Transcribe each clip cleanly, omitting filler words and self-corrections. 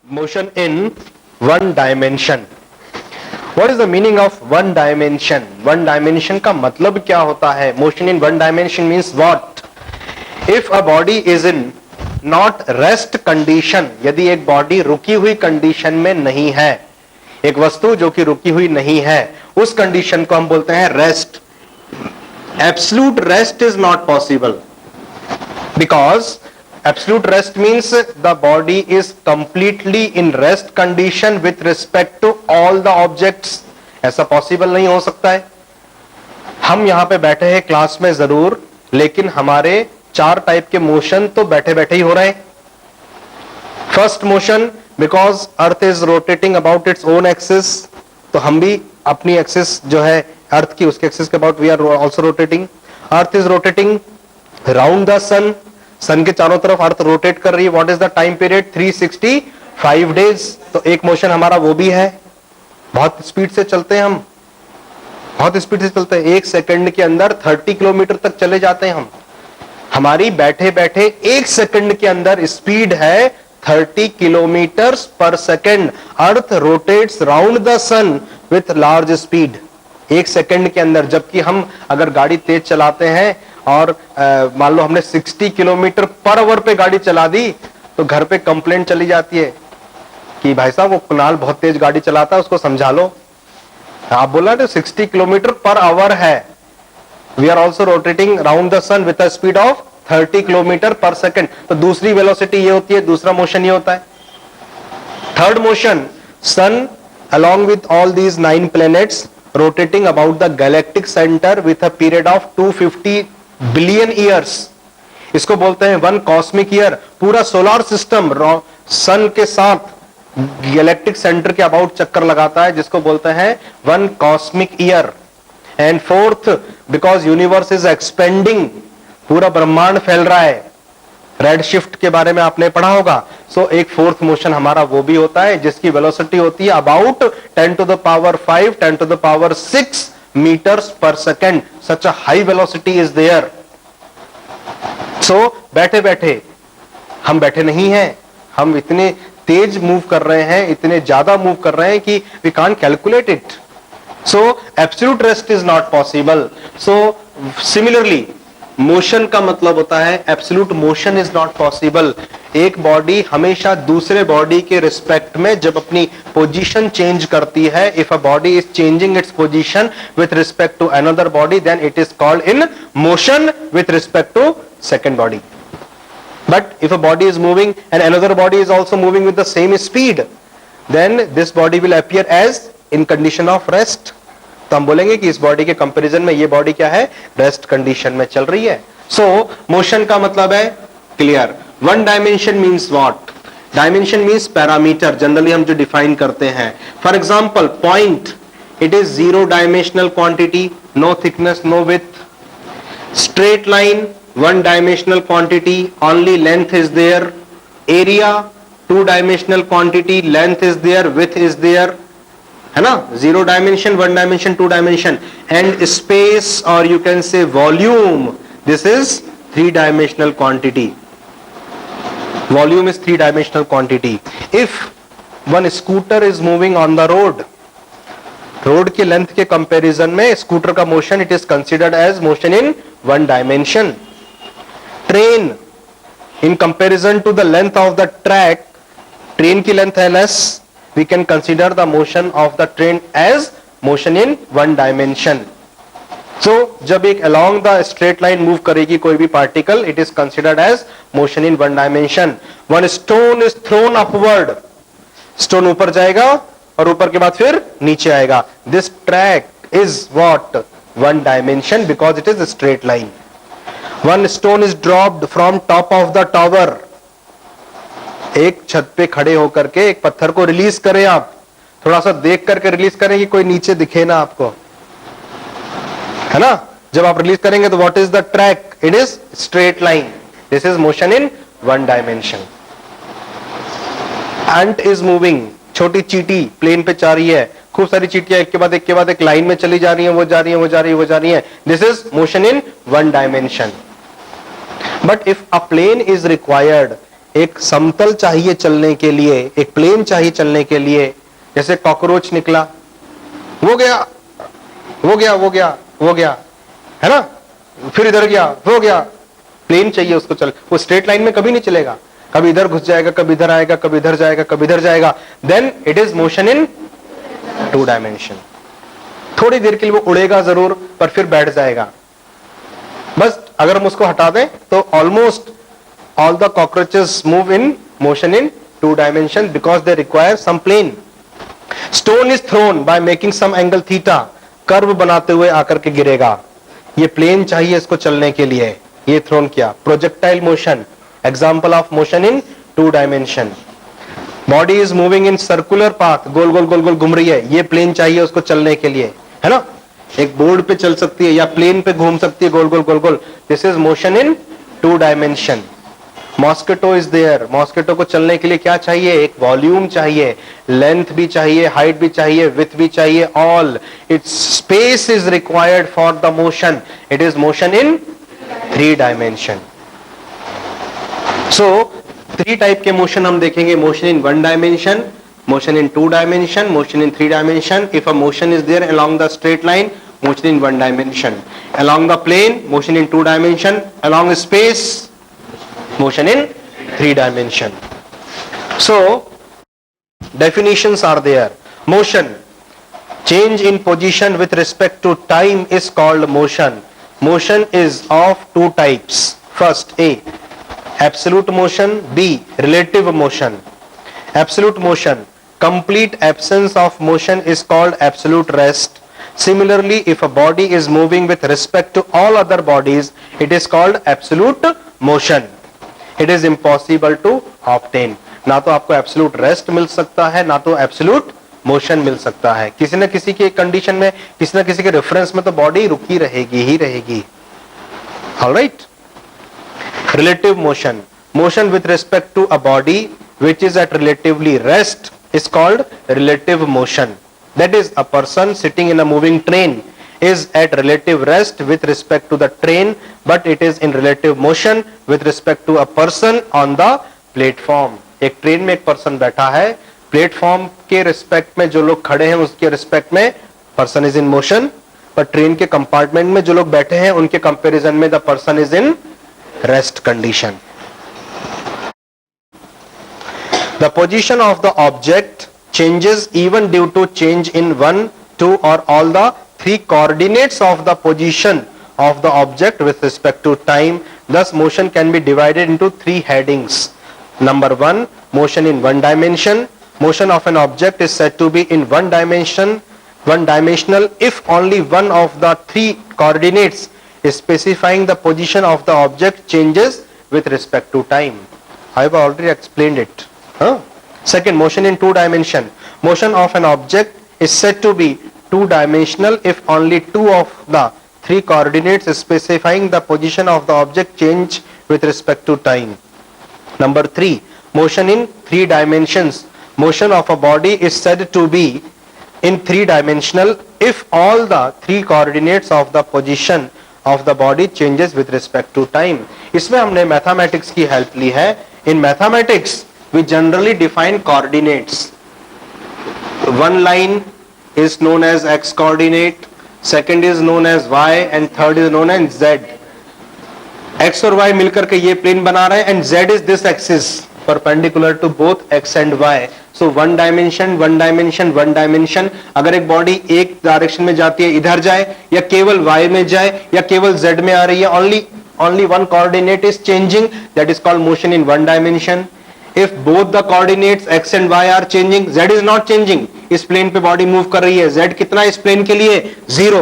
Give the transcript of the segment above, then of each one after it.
motion in one dimension. What is the meaning of one dimension? One dimension का मतलब क्या होता है? Motion in one dimension means what? If a body is in not rest condition, यदि एक body रुकी हुई condition में नहीं है, एक वस्तु जो कि रुकी हुई नहीं है, उस कंडीशन को हम बोलते हैं rest. Absolute rest is not possible because absolute rest means the body is completely in rest condition with respect to all the objects. ऐसा पॉसिबल नहीं हो सकता है. हम यहां पे बैठे हैं क्लास में जरूर, लेकिन हमारे 4 टाइप के मोशन तो बैठे बैठे ही हो रहे हैं. First motion, because earth is rotating about its own axis, तो हम भी अपनी एक्सिस जो है अर्थ की, उसके एक्सिस के about we are also rotating. Earth is rotating round the sun, sun के चारों तरफ अर्थ रोटेट कर रही है. What is the time period? 365 days. तो एक मोशन हमारा वो भी है. बहुत स्पीड से चलते हैं हम, बहुत स्पीड से चलते हैं. 1 सेकंड के अंदर 30 किलोमीटर तक चले जाते हैं हम. हमारी बैठे बैठे 1 सेकंड के अंदर स्पीड है 30 kilometre per second. Earth rotates round the sun with large speed 1 second के अंदर. जबकि हम अगर गाड़ी तेज चलाते हैं और मान लो हमने 60 किलोमीटर पर आवर पे गाड़ी चला दी, तो घर पे कंप्लेंट चली जाती है कि भाई साहब वो कुणाल बहुत तेज गाड़ी चलाता है, उसको समझा लो. आप बोला तो 60 किलोमीटर पर आवर है. We are also rotating round the sun with a speed of 30 kilometre per second. तो दूसरी वेलोसिटी ये होती है, दूसरा मोशन ये होता है. Third motion, sun along with all these 9 planets rotating about the galactic center with a period of 250 billion years. इसको बोलते हैं 1 cosmic year. पूरा सोलर सिस्टम सन के साथ गैलेक्टिक सेंटर के अबाउट चक्कर लगाता है, जिसको बोलते हैं 1 cosmic year. And fourth, because universe is expanding, पूरा ब्रह्मांड फैल रहा है. रेड शिफ्ट के बारे में आपने पढ़ा होगा. सो एक फोर्थ मोशन हमारा वो भी होता है, जिसकी वेलोसिटी होती है about 10 to the power 5, 10 to the power 6 meters पर second. Such a high velocity is there. So बैठे बैठे हम बैठे नहीं हैं, हम इतने तेज मूव कर रहे हैं, इतने ज्यादा मूव कर रहे हैं कि we can't calculate it. So absolute rest is not possible. So similarly motion का मतलब होता है absolute motion is not possible. एक बॉडी हमेशा दूसरे बॉडी के रिस्पेक्ट में जब अपनी पोजीशन चेंज करती है, if a body is changing its position with respect to another body, then it is called in motion with respect to second body. But if a body is moving and another body is also moving with the same speed, then this body will appear as in condition of rest. तो हम बोलेंगे कि इस body के comparison में ये body क्या है? रेस्ट कंडीशन में चल रही है. सो मोशन का मतलब है clear. One dimension means what? Dimension means parameter. Generally हम जो डिफाइन करते हैं, for example point, it is 0 dimensional quantity, no thickness, no width. Straight line, 1 dimensional quantity, only length is there. Area, 2 dimensional quantity, length is there, width is there, है ना? 0 dimension, 1 dimension, 2 dimension. And space, or you can say volume, this is 3 dimensional quantity. Volume is 3 dimensional quantity. If one scooter is moving on the road, road के length के comparison में scooter का motion it is considered as motion in 1 dimension. Train, in comparison to the length of the track, train की length है less, we can consider the motion of the train as motion in 1 dimension. So जब एक along the straight line move करेगी कोई भी particle, it is considered as motion in 1 dimension. One stone is thrown upward, stone ऊपर जाएगा और ऊपर के बाद फिर नीचे आएगा. This track is what? 1 dimension because it is a straight line. One stone is dropped from top of the tower. एक छत पे खड़े होकर के एक पत्थर को रिलीज करें आप, थोड़ा सा देख करके रिलीज करें कि कोई नीचे दिखे ना आपको, है ना? जब आप रिलीज करेंगे तो what is the track? It is straight line. This is motion in 1 dimension. Ant is moving, छोटी चींटी प्लेन पे जा रही है, खूब सारी चींटियां एक के बाद एक के बाद एक लाइन में चली जा रही हैं, वो जा रही हैं, वो जा रही है, वो जा रही है. This is motion in 1 dimension. But if a plane is required, एक समतल चाहिए चलने के लिए, एक प्लेन चाहिए चलने के लिए। जैसे कॉकरोच निकला, वो गया, वो गया, वो गया, वो गया, है ना, फिर इधर गया, वो गया। प्लेन चाहिए उसको चल, वो स्ट्रेट लाइन में कभी नहीं चलेगा, कभी इधर घुस जाएगा, कभी इधर आएगा, कभी इधर जाएगा, कभी इधर जाएगा। Then it is motion in 2 dimension. थोड़ी देर के लिए वो उड़ेगा जरूर, पर फिर बैठ जाएगा। बस अगर हम उसको हटा दें तो almost all the cockroaches move in motion in 2 dimension because they require some plane. Stone is thrown by making some angle theta, curve बनाते हुए आकर के गिरेगा, ये प्लेन चाहिए इसको चलने के लिए, ये थ्रोन किया। Projectile motion, example of motion in 2 dimension. Body is moving in circular path, गोल गोल गोल गोल घूम रही है, ये प्लेन चाहिए उसको चलने के लिए, है ना। एक बोर्ड पे चल सकती है या प्लेन पे घूम सकती है गोल गोल गोल गोल, this is motion in 2 dimension. Mosquito is there, mosquito को चलने के लिए क्या चाहिए, एक वॉल्यूम चाहिए, लेंथ भी चाहिए, हाइट भी चाहिए, विड्थ भी चाहिए, all it's space is required for the motion, it is motion in 3 dimension. So 3 type के मोशन हम देखेंगे, motion in 1 dimension, motion in 2 dimension, motion in 3 dimension. If a motion is there along the straight line, motion in 1 dimension, along the plane, motion in 2 dimension, along space, motion in 3 dimension. So definitions are there. Motion, change in position with respect to time is called motion. Motion is of 2 types. First, A, absolute motion, B, relative motion. Absolute motion, complete absence of motion is called absolute rest. Similarly, if a body is moving with respect to all other bodies, it is called absolute motion. It is impossible to obtain. ना तो आपको absolute rest मिल सकता है, ना तो absolute motion मिल सकता है। किसी न किसी के कंडीशन में, किसी न किसी के रेफरेंस में तो बॉडी रुकी रहेगी ही रहेगी। Alright? Relative motion, motion with respect to a body which is at relatively rest is called relative motion. That is, a person sitting in a moving train is at relative rest with respect to the train, but it is in relative motion with respect to a person on the platform. एक train में एक person बैठा है, platform के respect में जो लोग खड़े हैं उसके रिस्पेक्ट में पर्सन इज इन मोशन, पर ट्रेन के कंपार्टमेंट में जो लोग बैठे हैं उनके कंपैरिजन में the person is in rest condition. The position of the object changes even due to change in 1, 2 or all the 3 coordinates of the position of the object with respect to time. Thus, motion can be divided into 3 headings. Number 1, motion in 1 dimension. Motion of an object is said to be in 1 dimension, 1 dimensional if only one of the 3 coordinates is specifying the position of the object changes with respect to time. I have already explained it. Second, motion in 2 dimension. Motion of an object is said to be 2 dimensional if only 2 of the 3 coordinates specifying the position of the object change with respect to time. Number 3, motion in 3 dimensions. Motion of a body is said to be in 3 dimensional if all the 3 coordinates of the position of the body changes with respect to time. इसमें हमने mathematics की help ली है. In mathematics we generally define coordinates. One line is known as x coordinate, second is known as y and third is known as z. x और y मिलकर के ये plane बना रहे हैं and z is this axis perpendicular to both x and y. So one dimension, one dimension, one dimension. अगर एक body एक डायरेक्शन में जाती है इधर जाए या केवल y में जाए या केवल z में आ रही है, only one coordinate is changing, that is called motion in 1 dimension. If both the coordinates x and y are changing, z is not changing. इस प्लेन पे बॉडी मूव कर रही है, z कितना इस प्लेन के लिए 0.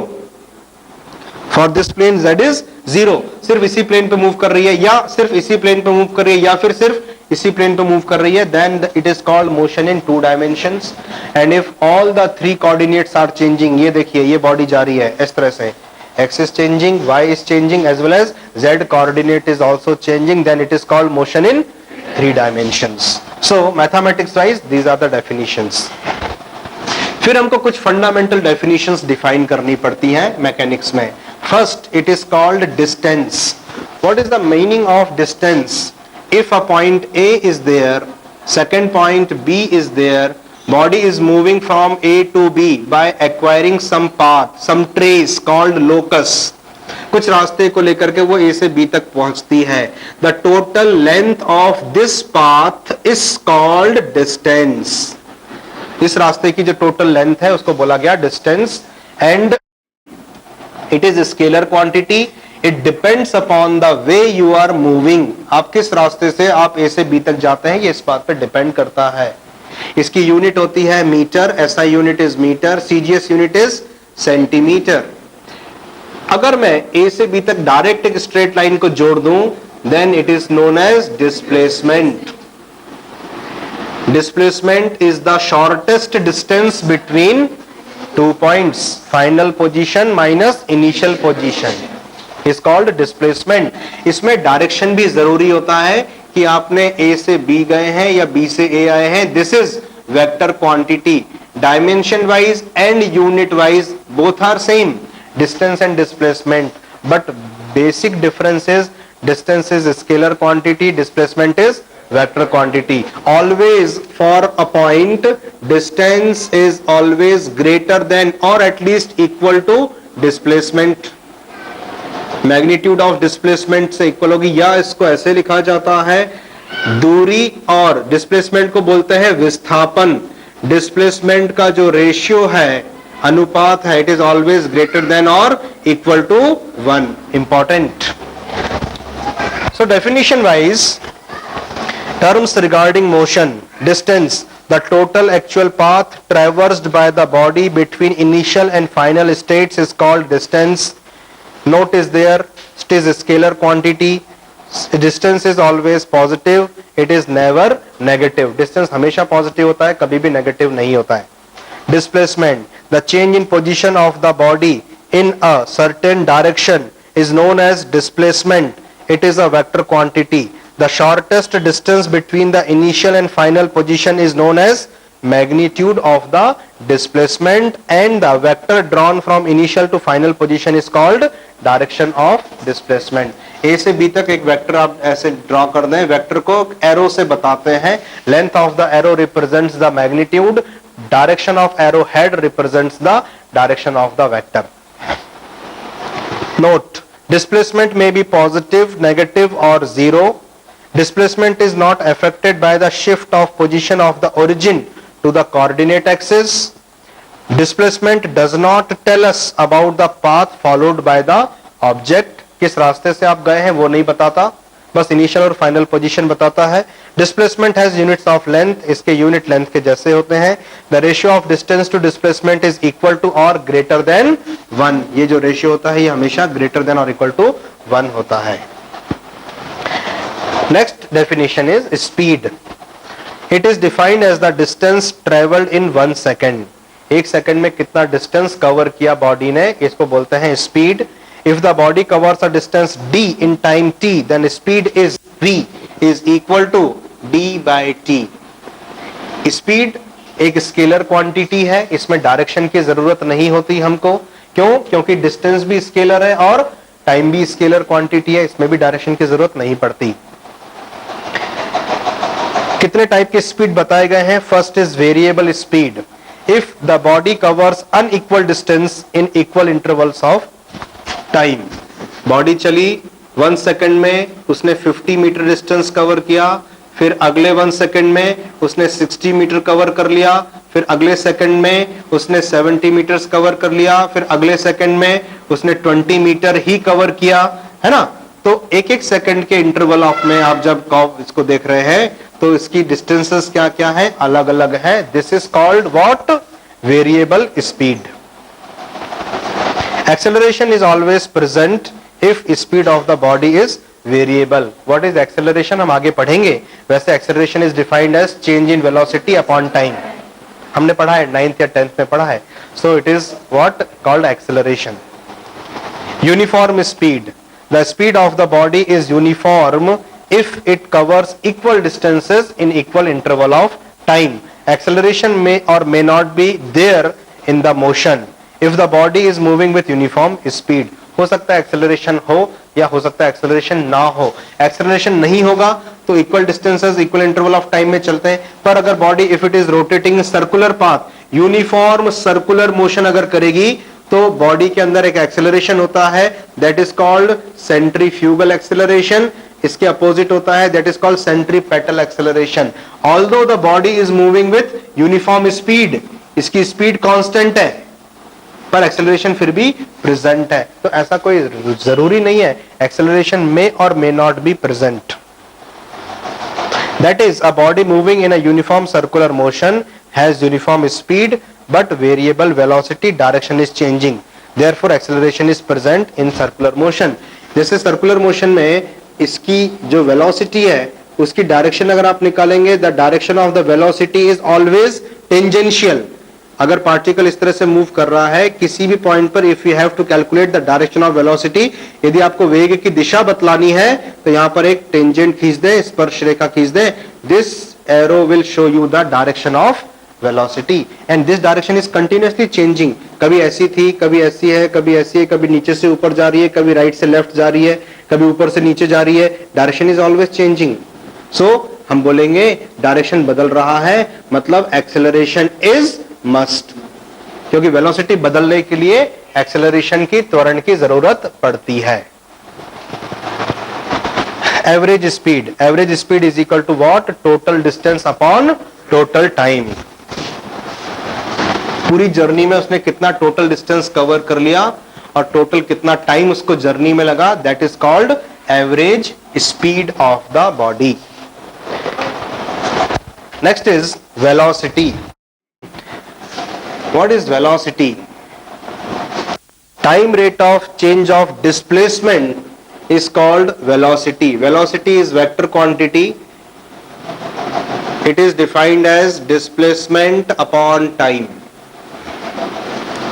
For this plane z is 0. सिर्फ इसी प्लेन पे मूव कर रही है या सिर्फ इसी प्लेन पे मूव कर रही है या फिर सिर्फ इसी प्लेन पे मूव कर रही है, then it is called motion in 2 dimensions. And if all the 3 coordinates are changing, ये देखिए ये बॉडी जा रही है इस तरह से, x is changing, y is changing as well as z coordinate is also changing, then it is called motion in 3 dimensions. So mathematics wise these are the definitions. फिर हमको कुछ फंडामेंटल डेफिनेशंस डिफाइन करनी पड़ती हैं mechanics में. First, it is called distance. What is the meaning of distance? If a point A is there, second point B is there, body is moving from A to B by acquiring some path, some trace called locus. कुछ रास्ते को लेकर के वो A से B तक पहुंचती है. The total length of this path is called distance. इस रास्ते की जो टोटल लेंथ है उसको बोला गया distance. And it is scalar quantity. It depends upon the way you are moving. आप किस रास्ते से आप ए से बी तक जाते हैं ये इस बात पर डिपेंड करता है. इसकी यूनिट होती है metre. SI unit is metre. CGS unit is centimetre. अगर मैं ए से बी तक डायरेक्ट एक स्ट्रेट लाइन को जोड़ दूं then it is known as displacement. Displacement is the shortest distance between two points. Final position minus initial position is called displacement. इसमें direction भी जरूरी होता है कि आपने A से B गए हैं या B से A आए हैं. This is vector quantity. Dimension wise and unit wise both are same. Distance and displacement. But basic difference is distance is scalar quantity, displacement is vector quantity. Always for a point distance is always greater than or at least equal to displacement. Magnitude of displacement से equal होगी. या इसको ऐसे लिखा जाता है दूरी और displacement को बोलते हैं विस्थापन. Displacement का जो रेशियो है अनुपात है it is always greater than or equal to 1. Important. So definition wise terms regarding motion, distance, the total actual path traversed by the body between initial and final states is called distance. Note is there, it is a scalar quantity. Distance is always positive, it is never negative. Distance हमेशा positive होता है, कभी भी negative नहीं होता है. Displacement, the change in position of the body in a certain direction is known as displacement. It is a vector quantity. The shortest distance between the initial and final position is known as magnitude of the displacement, and the vector drawn from initial to final position is called direction of displacement. A से B तक एक vector आप ऐसे draw कर दें. Vector को arrow से बताते हैं. Length of the arrow represents the magnitude. Direction of arrow head represents the direction of the vector. Note, displacement may be positive, negative or zero. Displacement is not affected by the shift of position of the origin to the coordinate axis. Displacement does not tell us about the path followed by the object. किस रास्ते से आप गए हैं वो नहीं बताता, बस इनिशियल और फाइनल पोजीशन बताता है. Displacement has units of length. इसके यूनिट लेंथ के जैसे होते हैं. The ratio of distance to displacement is equal to or greater than 1. ये जो रेशियो होता है ये हमेशा greater than or equal to 1 होता है. Next definition is speed. It is defined as the distance traveled in 1 second. 1 second में कितना डिस्टेंस कवर किया बॉडी ने, इसको बोलते हैं speed. If the body covers a distance d in time t, then speed is v is equal to d by t. Speed एक scalar quantity है. इसमें डायरेक्शन की जरूरत नहीं होती हमको. क्यों? क्योंकि डिस्टेंस भी स्केलर है और टाइम भी स्केलर क्वांटिटी है. इसमें भी डायरेक्शन की जरूरत नहीं पड़ती. कितने टाइप के स्पीड बताए गए हैं? First is variable speed. If the body covers unequal distance in equal intervals of time. Body चली 1 सेकंड में उसने 50 मीटर डिस्टेंस कवर किया, फिर अगले 1 सेकंड में उसने 60 मीटर कवर कर लिया, फिर अगले सेकंड में उसने 70 मीटर्स कवर कर लिया, फिर अगले सेकंड में उसने 20 मीटर ही कवर किया, है ना. तो एक एक सेकंड के इंटरवल ऑफ में आप जब इसको देख रहे हैं तो इसकी डिस्टेंसेस क्या क्या है, अलग अलग है. This is called what? Variable speed. Acceleration is always present if speed of the body is variable. What is acceleration हम आगे पढ़ेंगे. वैसे acceleration is defined as change in velocity upon time. हमने पढ़ा है 9th या 10th में पढ़ा है. So it is what called acceleration. Uniform speed. The speed of the body is uniform if it covers equal distances in equal interval of time. Acceleration may or may not be there in the motion if the body is moving with uniform speed. हो सकता है acceleration हो या हो सकता है acceleration ना हो. एक्सेलरेशन नहीं होगा तो equal distances equal interval of time में चलते हैं। पर अगर body if it is rotating circular path, uniform circular motion अगर करेगी तो बॉडी के अंदर एक एक्सेलरेशन होता है, that is called centrifugal acceleration. इसके अपोजिट होता है, that is called centripetal acceleration. Although the body is moving with uniform speed, इसकी स्पीड कांस्टेंट है पर एक्सेलरेशन फिर भी प्रेजेंट है। तो ऐसा कोई जरूरी नहीं है, एक्सेलरेशन मे और may not be present. That is a body moving in a uniform circular motion has uniform speed but variable velocity, direction is changing, therefore acceleration is present in circular motion. जैसे circular motion में इसकी जो velocity है उसकी direction अगर आप निकालेंगे, the direction of the velocity is always tangential. अगर पार्टिकल इस तरह से मूव कर रहा है किसी भी पॉइंट पर, if you have to calculate the direction of velocity, यदि आपको वेग की दिशा बतलानी है तो यहां पर एक टेंजेंट खींच दें, स्पर्श रेखा खींच दें, this arrow will show you the direction of velocity and this direction is continuously changing. कभी ऐसी थी, कभी ऐसी है, कभी ऐसी है, कभी नीचे से ऊपर जा रही है, कभी राइट से लेफ्ट जा रही है, कभी ऊपर से नीचे जा रही है, डायरेक्शन इज ऑलवेज चेंजिंग। सो हम बोलेंगे डायरेक्शन बदल रहा है, मतलब एक्सेलरेशन इज मस्ट, क्योंकि वेलोसिटी बदलने के लिए एक्सेलरेशन की, त्वरण की जरूरत पड़ती है। Average speed is equal to what? Total distance upon total time. पूरी जर्नी में उसने कितना टोटल डिस्टेंस कवर कर लिया और टोटल कितना टाइम उसको जर्नी में लगा, that is called average speed of the body. Next is velocity. What is velocity? Time rate of change of displacement is called velocity. Velocity is vector quantity. It is defined as displacement upon time.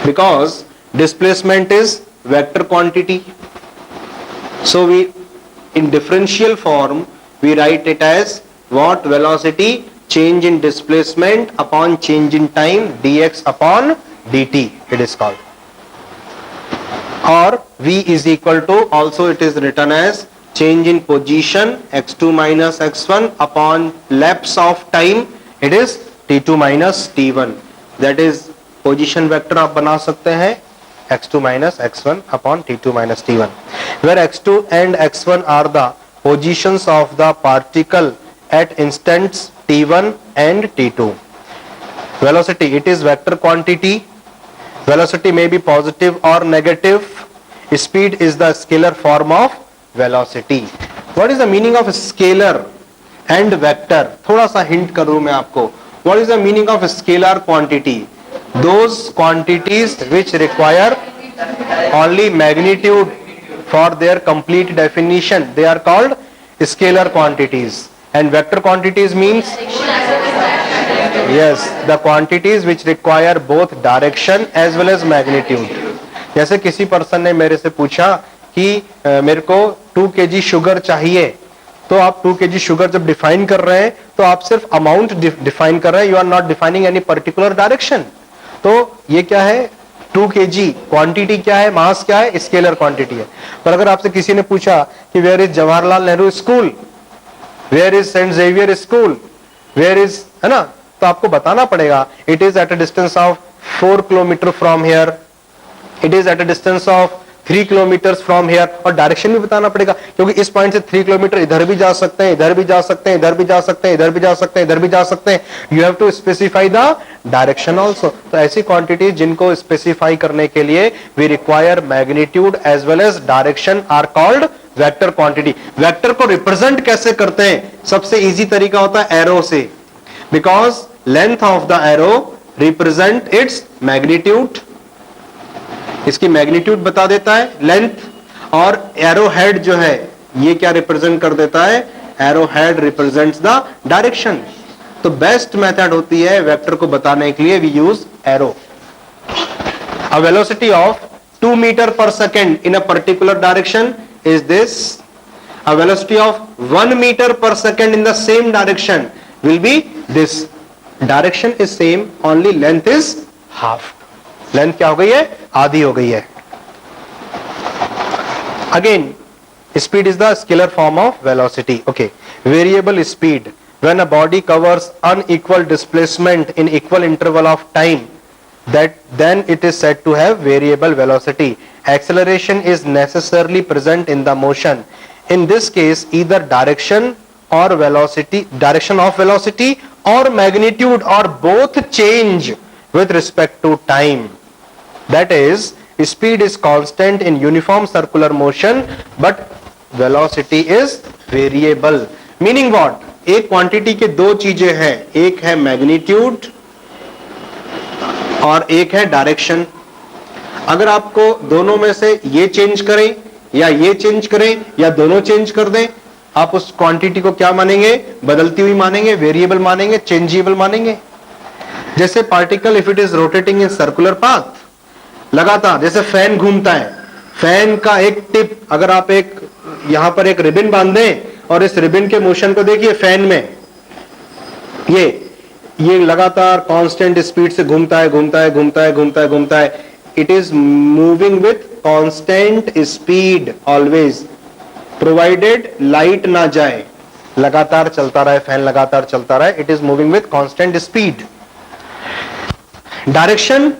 Because displacement is vector quantity. So in differential form, we write it as what? Velocity, change in displacement upon change in time, dx upon dt it is called. Or v is equal to, also it is written as change in position x2 minus x1 upon lapse of time, it is t2 minus t1. that is position vector आप बना सकते हैं x2 minus x1 upon t2 minus t1, where x2 and x1 are the positions of the particle at instants t1 and t2. Velocity, it is vector quantity. Velocity may be positive or negative. Speed is the scalar form of velocity. What is the meaning of scalar and vector? थोड़ा सा hint कर दूं मैं आपको. What is the meaning of scalar quantity? Those quantities which require only magnitude for their complete definition, they are called scalar quantities. And vector quantities means, yes, the quantities which require both direction as well as magnitude. जैसे किसी person ने मेरे से पूछा कि मेरे को 2 kg sugar चाहिए, तो आप 2 kg शुगर जब डिफाइन कर रहे हैं तो आप सिर्फ अमाउंट डिफाइन कर रहे हैं, you are not defining any particular direction. तो ये क्या है? 2 kg क्वांटिटी क्या है, मास क्या है? स्केलर क्वांटिटी है। पर अगर आपसे किसी ने पूछा कि where is Jawaharlal Nehru school, where is Saint Xavier school, where is, है ना, तो आपको बताना पड़ेगा it is at a distance of 4 kilometre from here, it is at a distance of 3 kilometres from here, और डायरेक्शन भी बताना पड़ेगा, क्योंकि इस पॉइंट से 3 किलोमीटर इधर भी जा सकते हैं, इधर भी जा सकते हैं, इधर भी जा सकते हैं, इधर भी जा सकते हैं, इधर भी जा सकते हैं। You have to specify the direction also. तो ऐसी क्वांटिटी जिनको स्पेसिफाई करने के लिए we require magnitude as well as direction are called vector quantity. Vector को रिप्रेजेंट कैसे करते हैं? सबसे इजी तरीका होता है एरो से, because length of the arrow represent its magnitude. इसकी मैग्नीट्यूड बता देता है लेंथ, और एरो हेड जो है ये क्या रिप्रेजेंट कर देता है? Arrow head represents the direction. तो बेस्ट मेथड होती है वेक्टर को बताने के लिए we use arrow. A velocity of 2 meter पर second in a particular direction is this. A velocity of 1 meter per second in the same direction will be this. Direction is same, only length is half. Length क्या हो गई है? आधी हो गई है। Again, Speed is the scalar form of velocity. Okay. Variable speed. When a body covers unequal displacement in equal interval of time, then it is said to have variable velocity. Acceleration is necessarily present in the motion. In this case, either direction of velocity or magnitude or both change with respect to time. That is, speed is constant in uniform circular motion, but velocity is variable. Meaning what? एक quantity के दो चीजें हैं, एक है magnitude और एक है डायरेक्शन. अगर आपको दोनों में से ये चेंज करें या ये चेंज करें या दोनों चेंज कर दें, आप उस क्वांटिटी को क्या मानेंगे? बदलती हुई मानेंगे, वेरिएबल मानेंगे, चेंजेबल मानेंगे. जैसे particle if it is rotating in circular path, लगातार जैसे फैन घूमता है, फैन का एक टिप अगर आप एक यहां पर एक रिबन बांध दें और इस रिबन के मोशन को देखिए, फैन में ये लगातार कांस्टेंट स्पीड से घूमता है. It is moving with constant speed always, provided light ना जाए. लगातार चलता रहे, फैन लगातार चलता रहे, it is moving with constant speed. Direction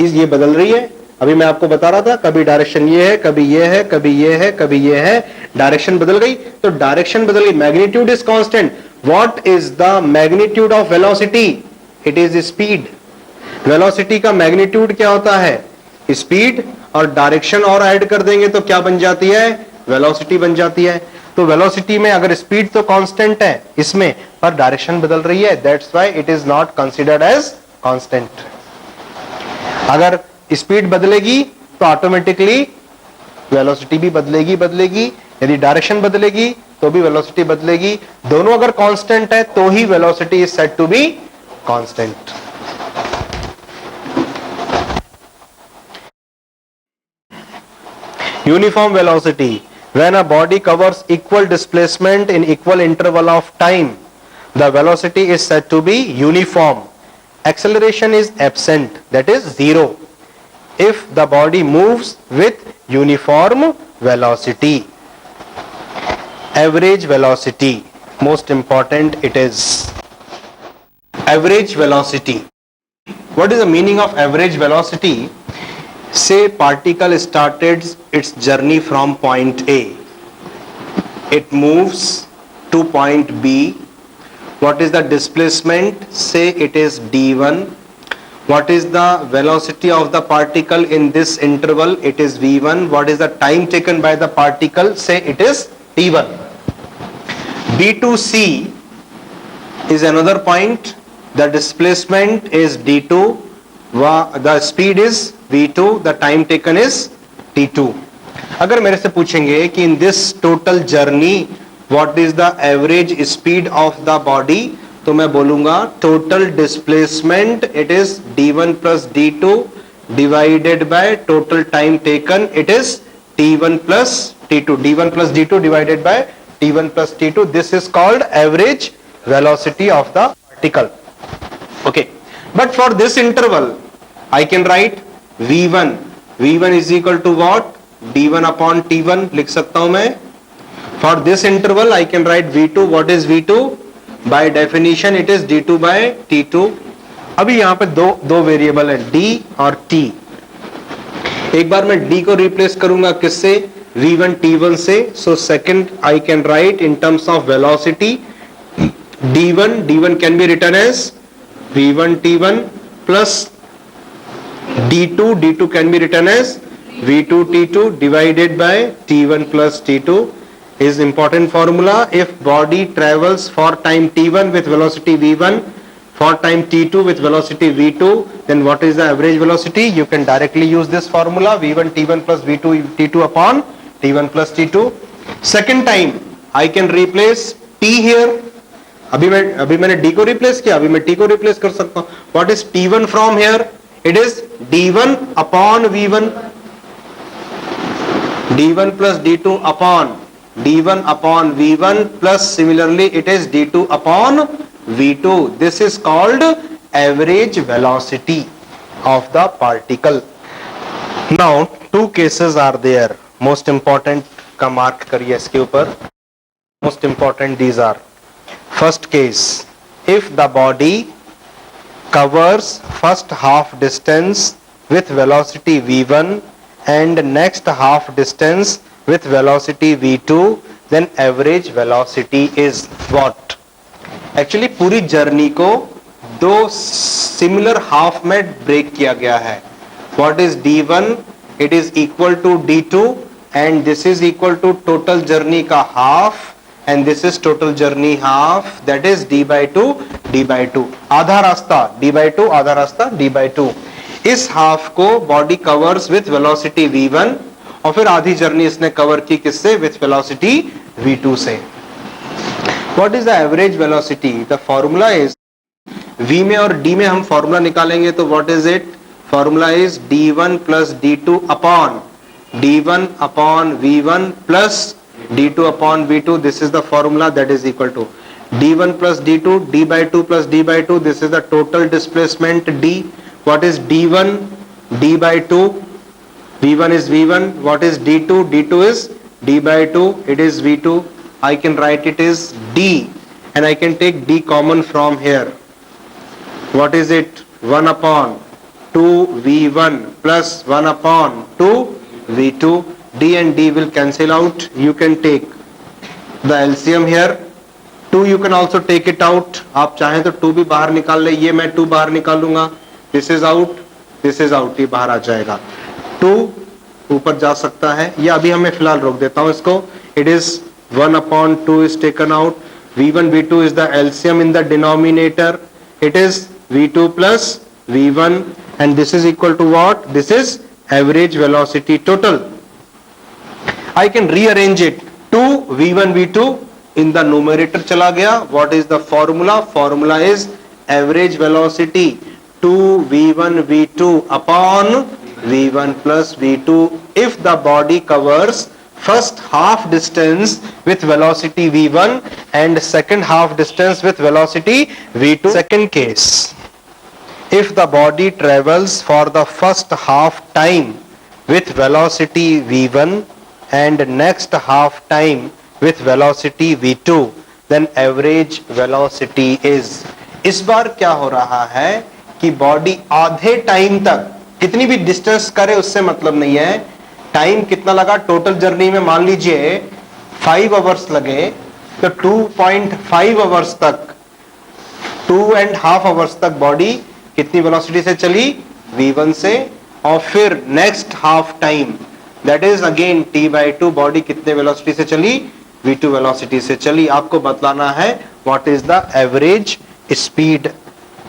ये बदल रही है. अभी मैं आपको बता रहा था, कभी डायरेक्शन ये है, कभी ये है, कभी ये है, कभी ये है. डायरेक्शन बदल गई तो डायरेक्शन बदल गई. Magnitude is constant. What is the magnitude of velocity? It is speed. Velocity का मैग्नीट्यूड क्या होता है? स्पीड. और डायरेक्शन और ऐड कर देंगे तो क्या बन जाती है? वेलोसिटी बन जाती है. तो वेलोसिटी में अगर स्पीड तो कांस्टेंट है इसमें, पर डायरेक्शन बदल रही है, that's why it is not considered as constant. अगर स्पीड बदलेगी तो ऑटोमेटिकली वेलोसिटी भी बदलेगी. यदि डायरेक्शन बदलेगी तो भी वेलोसिटी बदलेगी. दोनों अगर कांस्टेंट है तो ही velocity is said to be constant. Uniform velocity. When a body covers equal displacement in equal interval of time, the velocity is said to be uniform. Acceleration is absent, that is zero, if the body moves with uniform velocity. Average velocity, most important it is. Average velocity. What is the meaning of average velocity? Say particle started its journey from point A. It moves to point B. What is the displacement? Say it is d1. What is the velocity of the particle in this interval? It is v1. What is the time taken by the particle? Say it is t1. B to C is another point. The displacement is d2. The speed is v2. The time taken is t2. अगर मेरे से पूछेंगे कि in this total journey what is the average speed of the body, तो मैं बोलूंगा total displacement it is d1 plus d2 divided by total time taken, it is t1 plus t2. d1 plus d2 divided by t1 plus t2. This is called average velocity of the particle. Okay, but for this interval I can write v1. v1 is equal to what? d1 upon t1 लिख सकता हूं मैं. For this interval I can write v2. What is v2? By definition it is d2 by t2. अभी यहां पे दो variable है d और t. एक बार मैं d को रिप्लेस करूंगा किससे? v1 t1 से. So second I can write in terms of velocity d1 can be written as v1 t1 plus d2 can be written as v2 t2 divided by t1 plus t2 is important formula. If body travels for time t1 with velocity v1, for time t2 with velocity v2, then what is the average velocity? You can directly use this formula v1 t1 plus v2 t2 upon t1 plus t2. Second time I can replace t here. अभी मैंने d को replace किया, अभी मैं t को replace कर सकता हूं. What is t1 from here? It is d1 upon v1. d1 plus d2 upon d1 upon v1 plus similarly it is d2 upon v2. This is called average velocity of the particle. Now two cases are there. Most important इसका mark करिए इसके ऊपर. Most important these are. First case, if the body covers first half distance with velocity v1 and next half distance with velocity v2, then average velocity is what? Actually पूरी journey को दो similar half में break किया गया है. What is d1? It is equal to d2 and this is equal to total journey का half and this is total journey half, that is d by 2 d by 2. आधा रास्ता d by 2, आधा रास्ता d by 2. इस half को body covers with velocity v1 और फिर आधी जर्नी इसने कवर की किससे? विथ वेलोसिटी v2 से. What is the average velocity? The formula is v में और d में हम फॉर्मूला निकालेंगे तो what is it? Formula is d1 plus d2 upon d1 upon v1 plus d2 upon v2. This is the formula, that is equal to d1 plus d2 d by 2 plus d by 2. This is the total displacement d. What is d1? d by 2. v1 is v1. What is d2? d2 is d by 2. It is v2. I can write it is d and I can take d common from here. What is it? 1 upon 2 v1 plus 1 upon 2 v2. d and d will cancel out. You can take the LCM here. 2 you can also take it out. आप चाहें तो 2 भी बाहर निकाल ले. ये मैं 2 बाहर निकालूंगा. This is out, this is out. ये बाहर आ जाएगा. 2 ऊपर जा सकता है. ये अभी हमें फिलहाल रोक देता हूं इसको. It is 1 upon 2 is taken out. v1 v2 is the LCM in the denominator. It is v2 plus v1 and this is equal to what? This is average velocity total. I can rearrange it. 2 v1 v2 in the numerator चला गया. What is the formula? Formula is average velocity 2 v1 v2 upon v1 plus v2 if the body covers first half distance with velocity v1 and second half distance with velocity v2. Second case, if the body travels for the first half time with velocity v1 and next half time with velocity v2, then average velocity is. इस बार क्या हो रहा है कि body आधे time तक कितनी भी डिस्टेंस करे उससे मतलब नहीं है. टाइम कितना लगा टोटल जर्नी में? मान लीजिए 5 आवर्स लगे तो 2.5 आवर्स तक, 2.5 आवर्स तक बॉडी कितनी वेलोसिटी से चली? v1 से. और फिर next half time that is again t by 2 body कितने वेलोसिटी से चली? v2 वेलोसिटी से चली. आपको बतलाना है what is the average speed.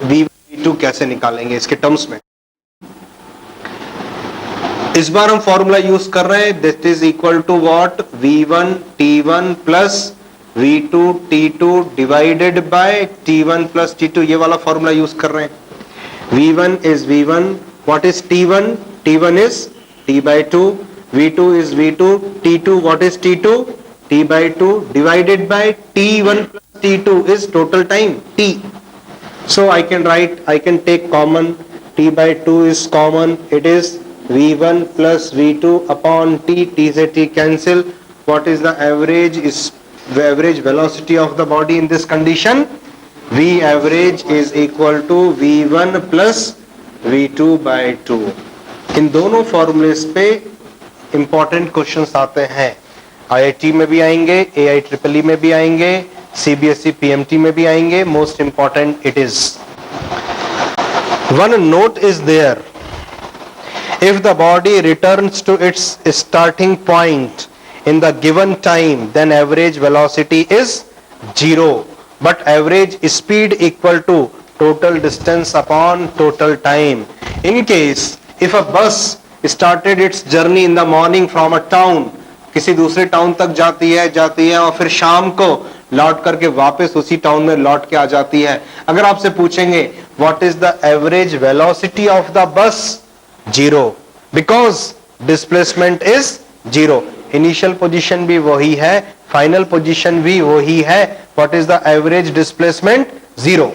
v2 कैसे निकालेंगे इसके टर्म्स में? इस बार हम फॉर्मूला यूज कर रहे हैं. This is equal to what? v1 t1 plus v2 t2 divided by t1 plus t2. ये वाला फॉर्मूला यूज कर रहे हैं. v1 is v1. what is t1? t1 is t by 2. v2 is v2. t2, what is t2? t by 2 divided by t1 plus t2 is total time t. So I can write, I can take common. t by 2 is common. It is v1 plus v2 upon t. t से t cancel. What is the average? Is the average velocity of the body in this condition? v average is equal to v1 plus v2 by 2. इन दोनों formulas पे important questions आते हैं. IIT में भी आएंगे, AIEEE में भी आएंगे, CBSE PMT में भी आएंगे. Most important it is. One note is there. If the body returns to its starting point in the given time, then average velocity is 0. But average speed equal to total distance upon total time. In case if a bus started its journey in the morning from a town, किसी दूसरे town तक जाती है और फिर शाम को लौट करके वापस उसी टाउन में लौट के आ जाती है. अगर आपसे पूछेंगे what is the average velocity of the bus? 0, because displacement is 0. Initial position भी वही है, फाइनल पोजीशन भी वही है. What is the average displacement? 0.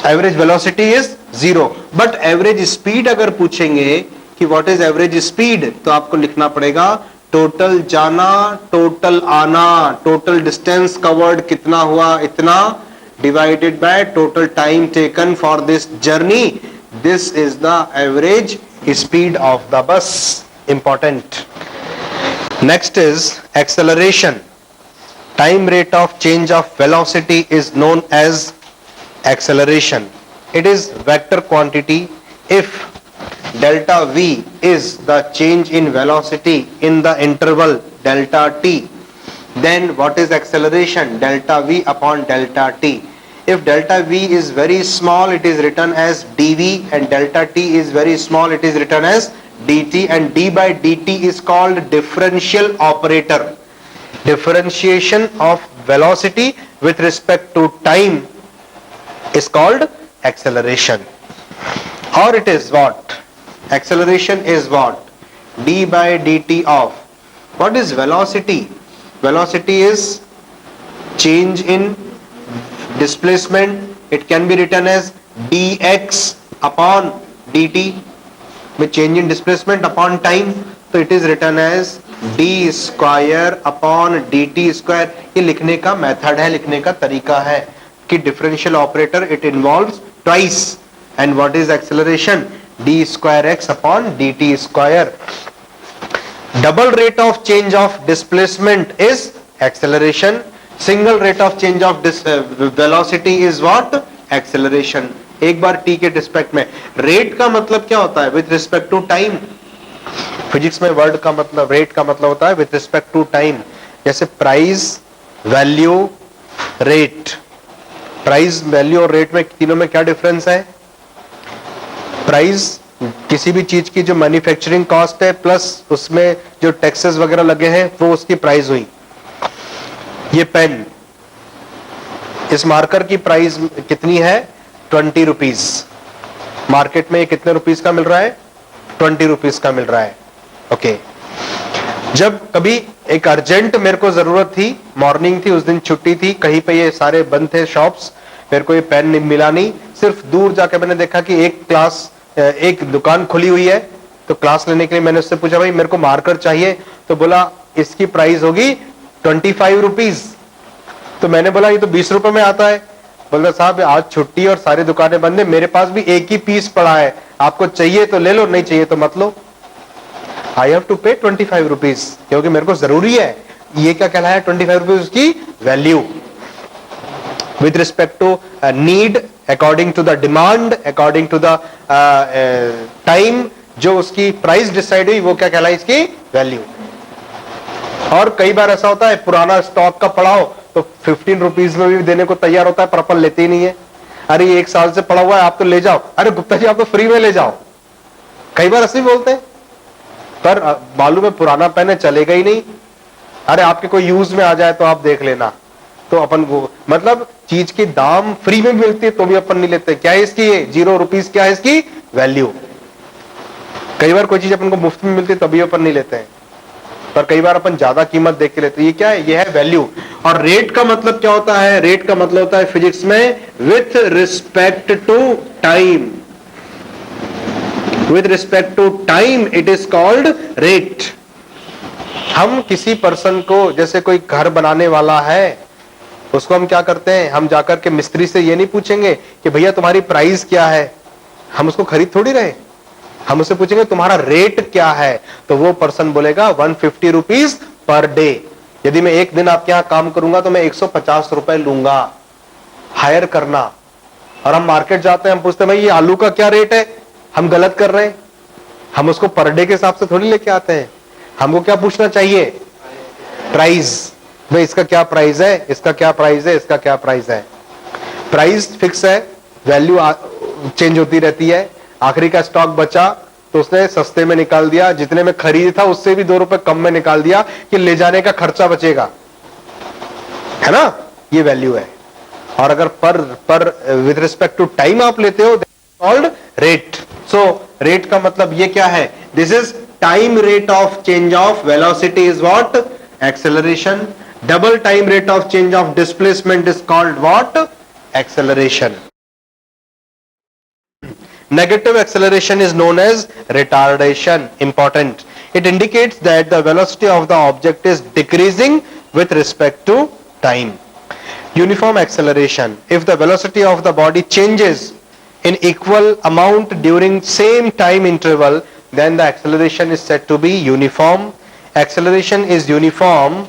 Average velocity is 0. But average speed अगर पूछेंगे कि व्हाट इज एवरेज स्पीड, तो आपको लिखना पड़ेगा टोटल जाना, टोटल आना, टोटल डिस्टेंस कवर्ड कितना हुआ, इतना, divided by total time taken for this journey. This is the average speed of the bus. Important. Next is acceleration. Time rate of change of velocity is known as acceleration. It is vector quantity. If delta v is the change in velocity in the interval delta t, then what is acceleration? Delta v upon delta t. If delta v is very small, it is written as dv, and delta t is very small, it is written as dt, and d by dt is called differential operator. Differentiation of velocity with respect to time is called acceleration. Or it is what? Acceleration is what? D by dt of. What is velocity? Velocity is change in displacement. It can be written as dx upon dt. With change in displacement upon time, so it is written as d square upon dt square. ये लिखने का method है, लिखने का तरीका है कि differential operator it involves twice. And what is acceleration? d square x upon dt square. Double rate of change of displacement is acceleration. Single rate of change of velocity is what? Acceleration. एक बार t के respect में. Rate का मतलब क्या होता है? With respect to time. Physics में वर्ड का मतलब, रेट का मतलब होता है विथ रिस्पेक्ट टू टाइम. जैसे price, value, rate. Price, value और रेट में तीनों में क्या डिफरेंस है? प्राइस किसी भी चीज की जो मैन्युफैक्चरिंग कॉस्ट है प्लस उसमें जो टैक्सेस वगैरह लगे हैं वो उसकी प्राइस हुई. ये पेन, इस मार्कर की प्राइस कितनी है? 20 रुपीज. मार्केट में ये कितने रुपीज का मिल रहा है? 20 रुपीज का मिल रहा है. ओके. जब कभी एक अर्जेंट मेरे को जरूरत थी, मॉर्निंग थी, उस दिन छुट्टी थी, कहीं पे ये सारे बंद थे शॉप्स, मेरे को ये पेन मिला नहीं. सिर्फ दूर जाके मैंने देखा कि एक दुकान खुली हुई है, तो क्लास लेने के लिए मैंने उससे पूछा भाई मेरे को मार्कर चाहिए, तो बोला इसकी प्राइस होगी 25 रुपीज. तो मैंने बोला ये तो 20 रुपए में आता है. बोला साहब आज छुट्टी और सारी दुकानें बंद है, मेरे पास भी एक ही पीस पड़ा है, आपको चाहिए तो ले लो, नहीं चाहिए तो मत लो. आई हैव टू पे 25 रुपीज, क्योंकि मेरे को जरूरी है. ये क्या कहलाया? 25 रुपीज की वैल्यू. With respect to need, according to the demand, according to the time, जो उसकी प्राइस डिसाइड हुई वो क्या कहलाई? इसकी वैल्यू. और कई बार ऐसा होता है पुराना स्टॉक का पड़ा हो तो 15 रुपीज में भी देने को तैयार होता है, पर अपन लेते ही नहीं है. अरे ये 1 साल से पड़ा हुआ है, आप तो ले जाओ. अरे गुप्ता जी आप तो फ्री में ले जाओ. कई बार ऐसे बोलते हैं, पर मालूम है पुराना पेन है, चलेगा ही नहीं. अरे आपके कोई यूज में आ जाए तो आप देख लेना. तो अपन वो मतलब चीज की दाम फ्री में मिलती है तो भी अपन नहीं लेते. क्या है इसकी? 0 रुपीज. क्या है इसकी? वैल्यू. कई बार कोई चीज अपन को मुफ्त में मिलती है तभी अपन नहीं लेते हैं, पर कई बार अपन ज्यादा कीमत देख के लेते हैं. ये क्या है? ये है वैल्यू. और रेट का मतलब क्या होता है? रेट का मतलब होता है फिजिक्स में with respect to time. With respect to time it is called rate. हम किसी पर्सन को, जैसे कोई घर बनाने वाला है, उसको हम क्या करते हैं? हम जाकर के मिस्त्री से ये नहीं पूछेंगे कि भैया तुम्हारी प्राइस क्या है. हम उसको खरीद थोड़ी रहे. हम उससे पूछेंगे तुम्हारा रेट क्या है, तो वो पर्सन बोलेगा 150 रुपीज पर डे. यदि मैं एक दिन आपके यहां काम करूंगा तो मैं 150 रुपए लूंगा. हायर करना. और हम मार्केट जाते हैं, हम पूछते हैं भाई ये आलू का क्या रेट है. हम गलत कर रहे हैं. हम उसको पर डे के हिसाब से थोड़ी लेके आते हैं. हमको क्या पूछना चाहिए? प्राइस. भाई इसका क्या प्राइस है, इसका क्या प्राइस है, इसका क्या प्राइस है. प्राइस फिक्स है, वैल्यू चेंज होती रहती है. आखिरी का स्टॉक बचा तो उसने सस्ते में निकाल दिया, जितने में खरीद था उससे भी 2 रुपए कम में निकाल दिया कि ले जाने का खर्चा बचेगा, है ना. ये वैल्यू है. और अगर पर विद रिस्पेक्ट टू टाइम आप लेते हो, कॉल्ड रेट. सो रेट का मतलब ये क्या है? This is time rate of change of velocity is what? Acceleration. Double time rate of change of displacement is called what? Acceleration. Negative acceleration is known as retardation. Important. It indicates that the velocity of the object is decreasing with respect to time. Uniform acceleration. If the velocity of the body changes in equal amount during same time interval, then the acceleration is said to be uniform. Acceleration is uniform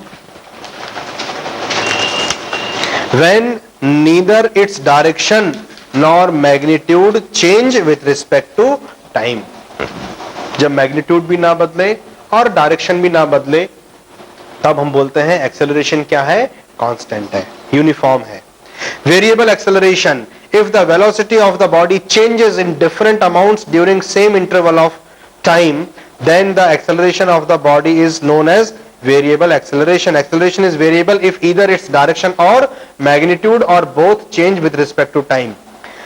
when neither its direction nor magnitude change with respect to time. जब magnitude भी ना बदले और direction भी ना बदले, तब हम बोलते हैं एक्सेलरेशन क्या है, कांस्टेंट है, यूनिफॉर्म है. Variable acceleration. If the velocity of the body changes in different amounts during same interval of time, then the acceleration of the body is known as variable acceleration. Acceleration is variable if either its direction or magnitude or both change with respect to time.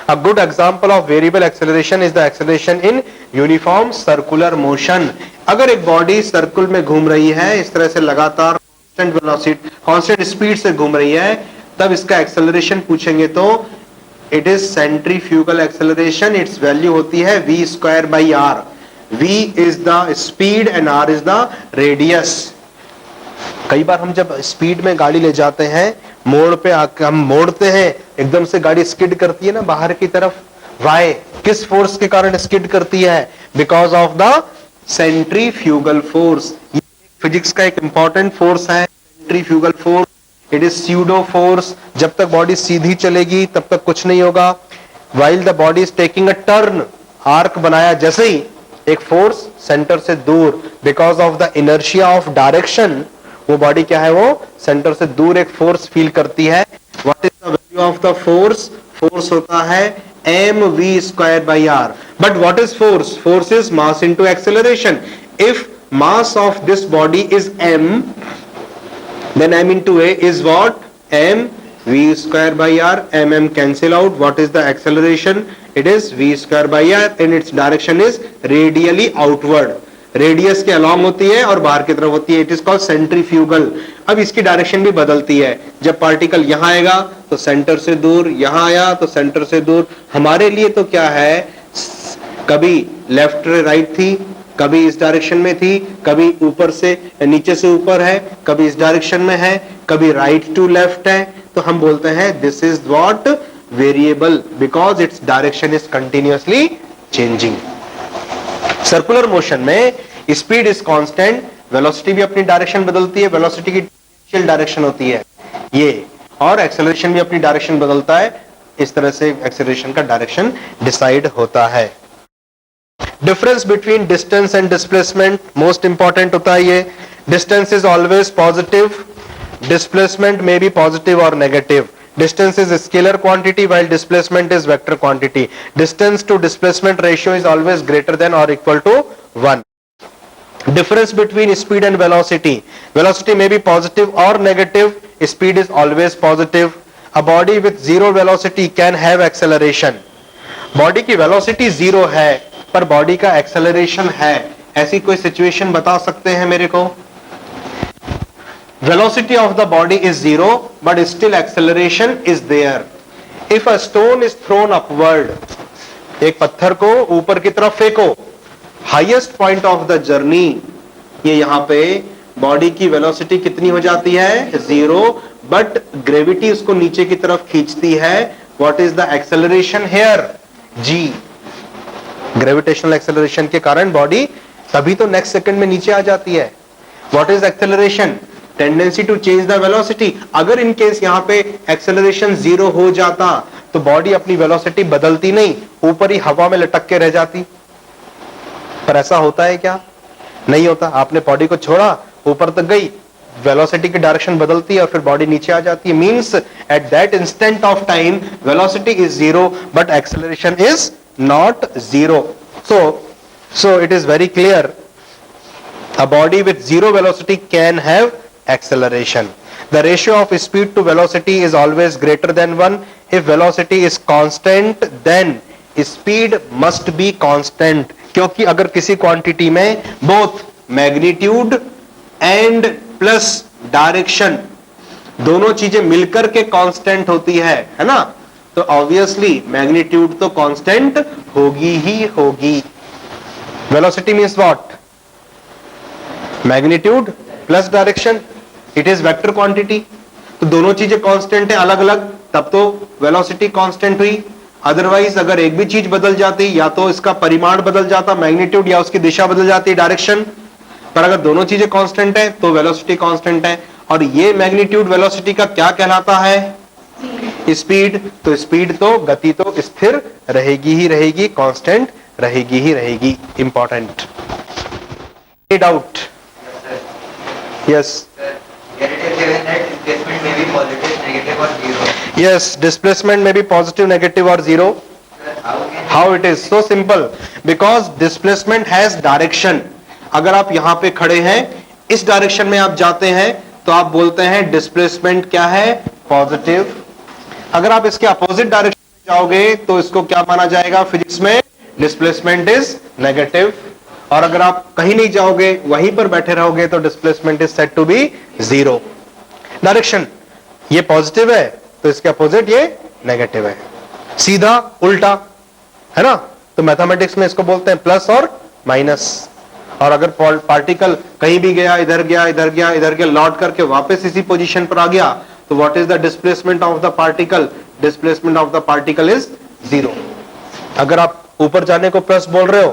A good example of variable acceleration is the acceleration in uniform circular motion. अगर एक body circle में घूम रही है, इस तरह से लगातार कांस्टेंट वेलोसिटी, कांस्टेंट स्पीड से घूम रही है, तब इसका एक्सेलरेशन पूछेंगे तो it is centrifugal acceleration. It's value होती है v square by r. v is the speed and r is the radius. कई बार हम जब स्पीड में गाड़ी ले जाते हैं, मोड़ पे आकर हम मोड़ते हैं, एकदम से गाड़ी स्किड करती है ना बाहर की तरफ. वाई, किस फोर्स के कारण स्किड करती है? Because of the centrifugal force. Physics का एक इंपॉर्टेंट फोर्स है centrifugal force. It is pseudo force. जब तक बॉडी सीधी चलेगी तब तक कुछ नहीं होगा. While the body is taking a turn, arc बनाया, जैसे ही एक फोर्स सेंटर से दूर, because of the inertia of direction, वो बॉडी क्या है, वो सेंटर से दूर एक फोर्स फील करती है. What is the value of the force? Force होता है mv square by r. But what is force? Force is mass into acceleration. If mass of this body is m, then m into a is what? m v square by r. mm cancel out. What is the acceleration? It is v square by r and its direction is radially outward. Radius के along होती है और बाहर की तरफ होती है. It is called centrifugal. अब इसकी डायरेक्शन भी बदलती है. जब पार्टिकल यहां आएगा तो सेंटर से दूर, यहां आया तो सेंटर से दूर. हमारे लिए तो क्या है, कभी लेफ्ट राइट थी, कभी इस डायरेक्शन में थी, कभी ऊपर से नीचे से ऊपर है, कभी इस डायरेक्शन में है, कभी राइट टू लेफ्ट है. तो हम बोलते हैं this is what? Variable, because its direction is continuously changing. Circular motion में स्पीड इज कांस्टेंट, वेलोसिटी भी अपनी डायरेक्शन बदलती है. वेलोसिटी की इनिशियल डायरेक्शन होती है ये, और एक्सेलरेशन भी अपनी डायरेक्शन बदलता है. इस तरह से एक्सेलरेशन का डायरेक्शन डिसाइड होता है. Difference between distance and displacement most important होता है ये. Distance is always positive, displacement में भी पॉजिटिव और negative. Distance is a scalar quantity while displacement is vector quantity. Distance to displacement ratio is always greater than or equal to 1. Difference between speed and velocity. Velocity may be positive or negative. Speed is always positive. A body with zero velocity can have acceleration. Body की velocity zero है पर body का acceleration है. ऐसी कोई situation बता सकते हैं मेरे को? Velocity of the body is zero, but still acceleration is there. If a stone is thrown upward, एक पत्थर को ऊपर की तरफ फेंको, highest point of the journey, ये यहां पे बॉडी की वेलोसिटी कितनी हो जाती है? जीरो, बट ग्रेविटी उसको नीचे की तरफ खींचती है. What is the acceleration here? g. Gravitational acceleration के कारण बॉडी तभी तो नेक्स्ट सेकंड में नीचे आ जाती है. What is acceleration? Tendency to change the velocity. अगर इन केस यहां पे एक्सेलरेशन जीरो हो जाता तो बॉडी अपनी वेलोसिटी बदलती नहीं, ऊपर ही हवा में लटक के रह जाती. पर ऐसा होता है क्या? नहीं होता. आपने बॉडी को छोड़ा, ऊपर तक गई, वेलोसिटी की डायरेक्शन बदलती है और फिर बॉडी नीचे आ जाती है. Means at that instant of time velocity is zero but acceleration is not zero. So it is very clear, a body with zero velocity can have acceleration. The ratio of speed to velocity is always greater than 1. If velocity is constant, then speed must be constant. क्योंकि अगर किसी quantity में both magnitude and plus direction दोनों चीजें मिलकर के constant होती है ना, तो ऑब्वियसली मैग्नीट्यूड तो कांस्टेंट होगी ही होगी. Velocity means what? Magnitude plus direction, it is vector quantity. तो दोनों चीजें कांस्टेंट है अलग अलग, तब तो वेलोसिटी कांस्टेंट हुई। अदरवाइज अगर एक भी चीज बदल जाती, या तो इसका परिमाण बदल जाता मैग्नीट्यूड, या उसकी दिशा बदल जाती डायरेक्शन। पर अगर दोनों चीजें कांस्टेंट है तो वेलोसिटी कांस्टेंट है। और ये मैग्नीट्यूड वेलोसिटी का क्या कहलाता है? स्पीड। तो स्पीड तो गति तो स्थिर रहेगी ही रहेगी, कांस्टेंट रहेगी ही रहेगी। Important doubt? Yes yes, displacement may be positive, negative or zero. How it is? So simple, because displacement has direction. अगर आप यहां पे खड़े हैं, इस डायरेक्शन में आप जाते हैं, तो आप बोलते हैं डिस्प्लेसमेंट क्या है? पॉजिटिव। अगर आप इसके अपोजिट डायरेक्शन में जाओगे तो इसको क्या माना जाएगा फिजिक्स में? Displacement is negative. और अगर आप कहीं नहीं जाओगे, वहीं पर बैठे रहोगे, तो displacement is said to be zero. Direction ये पॉजिटिव है, तो इसके अपोजिट ये नेगेटिव है, सीधा उल्टा, है ना? तो मैथमेटिक्स में इसको बोलते हैं प्लस और माइनस। और अगर पार्टिकल कहीं भी गया, इधर गया, इधर गया, इधर गया, लौट करके वापस इसी पोजीशन पर आ गया, तो what is the displacement of the particle? Displacement of the particle is zero. अगर आप ऊपर जाने को प्लस बोल रहे हो,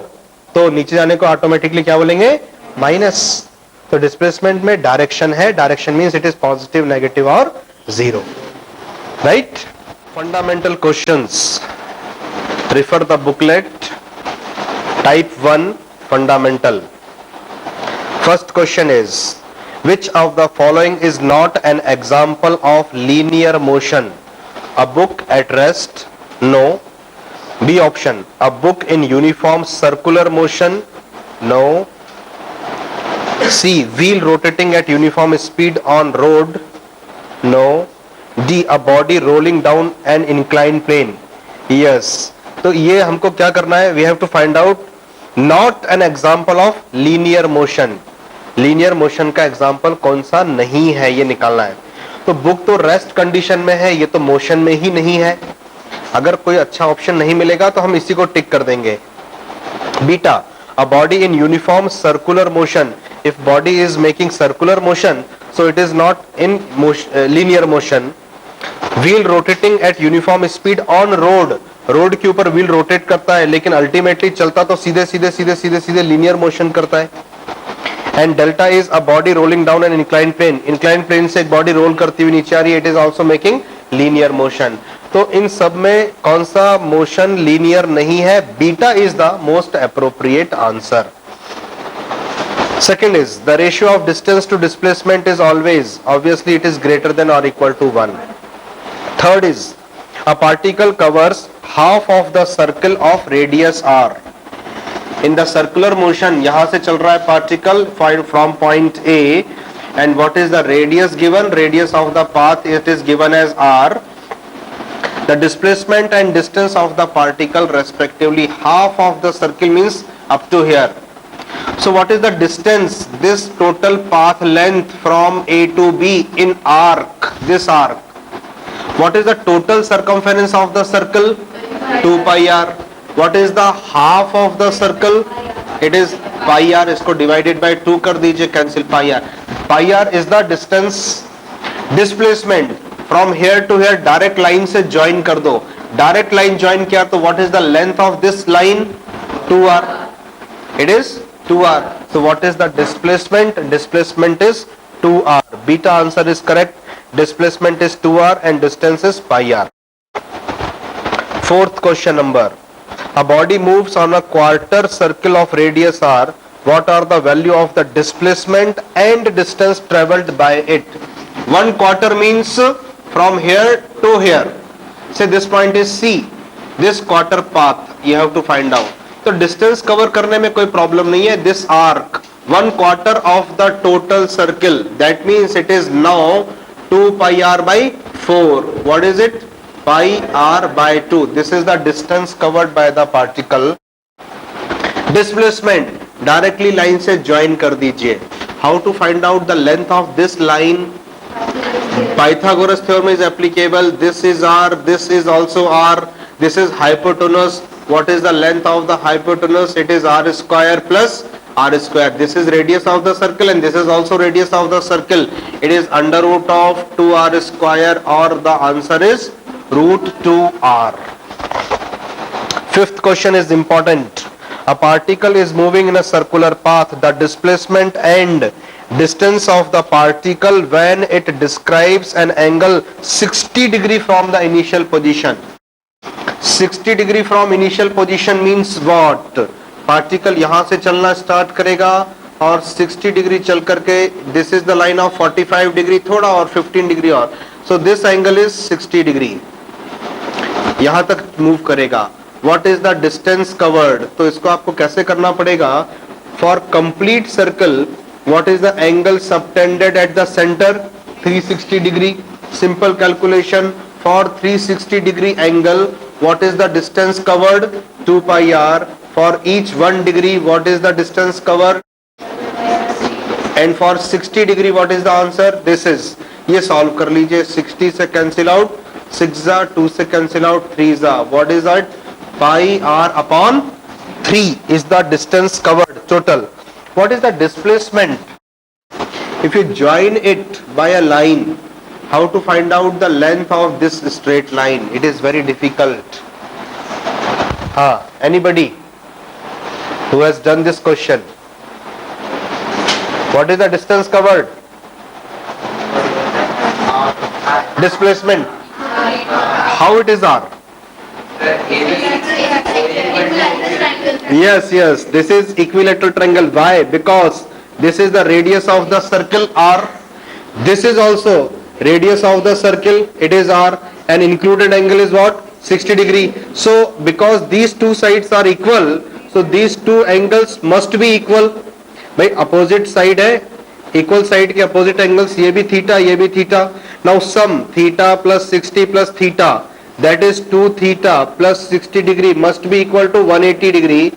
तो नीचे जाने को ऑटोमेटिकली क्या बोलेंगे? माइनस। तो डिस्प्लेसमेंट में डायरेक्शन है, direction means it is positive, negative और zero, right? Fundamental questions, refer the booklet, type 1 fundamental. First question is, which of the following is not an example of linear motion? A book at rest? No. B option, a book in uniform circular motion? No. C, wheel rotating at uniform speed on road? No. D, a body rolling down an inclined plane? Yes. तो ये हमको क्या करना है? We have to find out not an example of linear motion. Linear motion का example कौन सा नहीं है, ये निकालना है। तो बुक तो रेस्ट कंडीशन में है, ये तो मोशन में ही नहीं है। अगर कोई अच्छा ऑप्शन नहीं मिलेगा तो हम इसी को टिक कर देंगे। Beta, a body in uniform circular motion. If body is making circular motion, so it is not in linear motion. Wheel rotating at uniform speed on road. Road के ऊपर व्हील रोटेट करता है, लेकिन अल्टीमेटली चलता तो सीधे सीधे सीधे सीधे सीधे लीनियर मोशन करता है। And delta is a body rolling down an inclined plane. Inclined plane से एक बॉडी रोल करती हुई नीचे आ रही है, it is also making linear motion. तो इन सब में कौन सा मोशन लीनियर नहीं है? Beta is the most appropriate answer. Second is, the ratio of distance to displacement is always, obviously it is greater than or equal to 1. Third is, a particle covers half of the circle of radius r. In the circular motion, यहाँ से चल रहा है particle from point A, and what is the radius given? Radius of the path, it is given as r. The displacement and distance of the particle respectively, half of the circle means up to here. So what is the distance, this total path length from A to B in arc, this arc? What is the total circumference of the circle? 2 pi r. What is the half of the circle? It is pi r. इसको divided by 2 कर दीजिए, cancel pi r. Pi r is the distance. Displacement from here to here direct line से join कर दो. Direct line join किया तो what is the length of this line? 2r. It is 2r. So what is the displacement? Displacement is 2r. Beta answer is correct. Displacement is 2r and distance is pi r. Fourth question number. A body moves on a quarter circle of radius r. What are the value of the displacement and distance traveled by it? 1 quarter means from here to here. Say this point is C. This quarter path you have to find out. तो distance cover करने में कोई problem नहीं है. This arc 1 quarter of the total circle, that means it is now 2 pi r by 4. What is it? pi r by 2. This is the distance covered by the particle. Displacement directly line से join कर दीजिए. How to find out the length of this line? Pythagoras theorem is applicable. This is r, this is also r, this is hypotenuse. What is the length of the hypotenuse? It is r square plus r square. This is radius of the circle and this is also radius of the circle. It is under root of 2r square, or the answer is root 2r. Fifth question is important. A particle is moving in a circular path. The displacement and distance of the particle when it describes an angle 60 degree from the initial position. 60 degree from initial position means what? Particle यहां से चलना start करेगा और 60 degree चल करके this is the line of 45 degree, थोड़ा और 15 degree और, so this angle is 60 degree, यहां तक मूव करेगा. What is the distance covered? तो इसको आपको कैसे करना पड़ेगा? For complete circle what is the angle subtended at the centre? 360 degree. Simple calculation. For 360 degree angle what is the distance covered? 2 pi r. For each 1 degree what is the distance covered? And for 60 degree what is the answer? This is. ये solve कर लीजिए. 60 से cancel out, 6 जा, 2 से cancel out, 3 जा. What is that? Pi r upon 3 is the distance covered total. What is the displacement? If you join it by a line, how to find out the length of this straight line? It is very difficult. Anybody who has done this question? What is the distance covered? Displacement. How it is r? Yes, this is equilateral triangle. Why? Because this is the radius of the circle r. This is also radius of the circle, it is r, and included angle is what? 60 degree. So because these two sides are equal, so these two angles must be equal. भाई opposite side है, equal side के opposite angles, ये भी theta, ये भी theta. Now sum theta plus 60 plus theta, that is 2 theta plus 60 degree must be equal to 180 degree.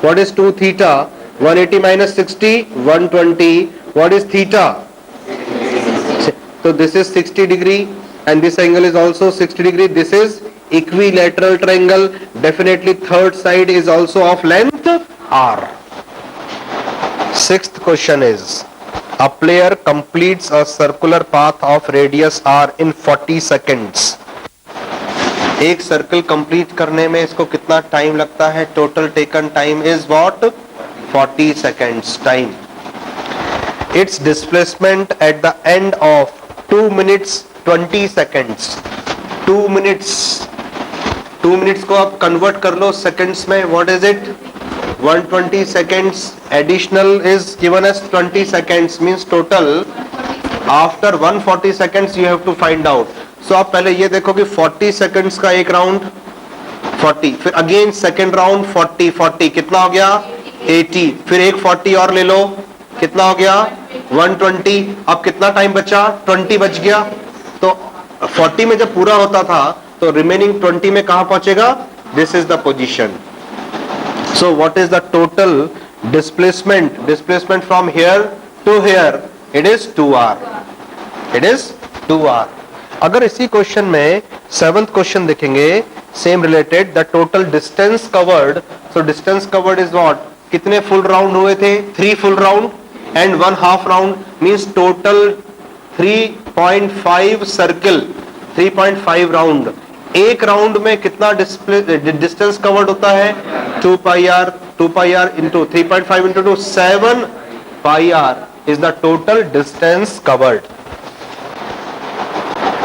What is 2 theta? 180 minus 60, 120. What is theta? So this is 60 degree and this angle is also 60 degree. This is equilateral triangle. Definitely third side is also of length r. Sixth question is, a player completes a circular path of radius r in 40 seconds. एक circle complete करने में इसको कितना time लगता है? Total taken time is what? 40 seconds time. Its displacement at the end of 2 minutes 20 seconds. 2 minutes को आप convert कर लो सेकंड्स में. What is it? 120 seconds. Additional is given as 20 seconds, means total after 140 seconds you have to find out. So आप पहले ये देखो कि 40 seconds का एक राउंड 40, फिर अगेन सेकेंड राउंड 40 कितना हो गया? 80. फिर एक 40 और ले लो, कितना हो गया? 120. अब कितना टाइम बचा? 20 बच गया. तो 40 में जब पूरा होता था तो रिमेनिंग 20 में कहां पहुंचेगा? This is the position. So what is the total displacement from here to here? It is 2r. It is 2r. अगर इसी क्वेश्चन में 7th क्वेश्चन देखेंगे, same related, the total distance covered. So distance covered is what? कितने full round हुए थे? 3 full round and 1 half round, means total 3.5 circle, 3.5 round. एक round में कितना डिस्टेंस कवर्ड होता है? 2 pi r into 3.5 into 2, 7 pi r is the total distance covered.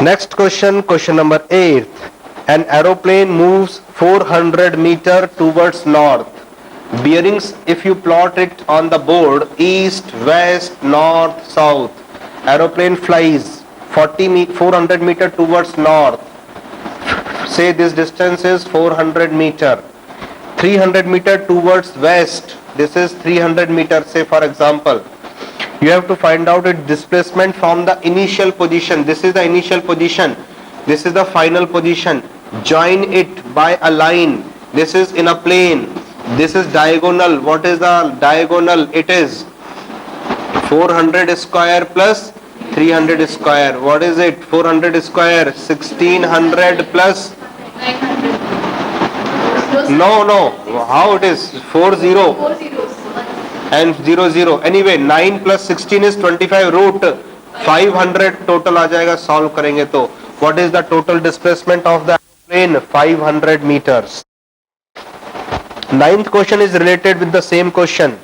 Next question, question number 8. An aeroplane moves 400 meter towards north. Bearings, if you plot it on the board, east, west, north, south. Aeroplane flies 400 meter towards north. Say this distance is 400 meter. 300 meter towards west. This is 300 meter, say for example. You have to find out its displacement from the initial position. This is the initial position. This is the final position. Join it by a line. This is in a plane. This is diagonal. What is the diagonal? It is 400 square plus 300 square. What is it? 400 square 1600 plus 900. No. How it is? 40. and 0 0. Anyway 9 plus 16 is 25 root 500 total आ जाएगा solve करेंगे तो. What is the total displacement of the plane? 500 meters. Ninth question is related with the same question.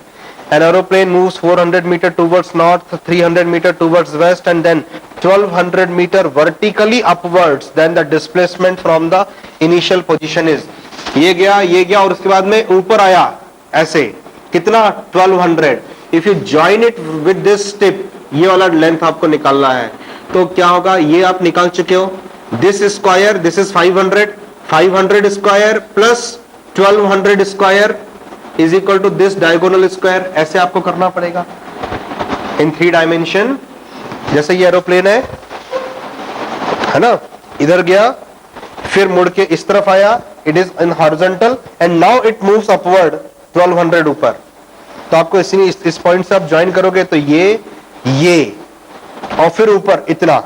An aeroplane moves 400 meter towards north, 300 meter towards west, and then 1200 meter vertically upwards. Then the displacement from the initial position is. ये गया और उसके बाद में ऊपर आया ऐसे कितना 1200. If you join it with this tip, ये वाला लेंथ आपको निकालना है तो क्या होगा, ये आप निकाल चुके हो. This square, this is 500, 500 square plus 1200 square is equal to this diagonal square. ऐसे आपको करना पड़ेगा in 3 dimension. जैसे ये एरोप्लेन है ना, इधर गया फिर मुड़ के इस तरफ आया, it is in horizontal and now it moves upward 1200 ऊपर. तो आपको इस पॉइंट से आप ज्वाइन करोगे तो ये और फिर ऊपर इतना.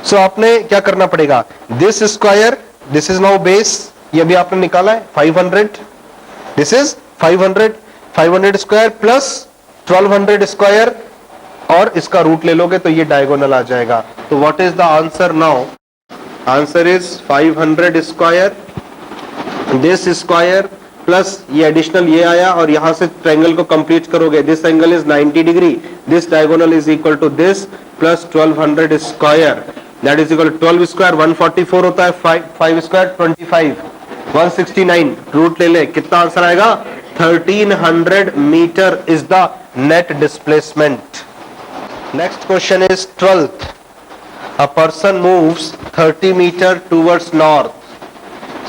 सो आपने क्या करना पड़ेगा, this square, this is now base, ये भी आपने निकाला है 500, this is 500 square plus 1200 square और इसका रूट ले लोगे तो ये डायगोनल आ जाएगा. तो what is the answer now? Answer is 500 square, this square plus ये एडिशनल ये आया और यहां से ट्रायंगल को कंप्लीट करोगे. This angle is 90 degree, this diagonal is equal to this plus 1200 square, that is equal 12 square 144 होता है, 5 स्क्वायर 25, 169. रूट ले ले, कितना आंसर आएगा? 1300 metre is the net displacement. Next question is 12th. A person moves 30 meter towards north.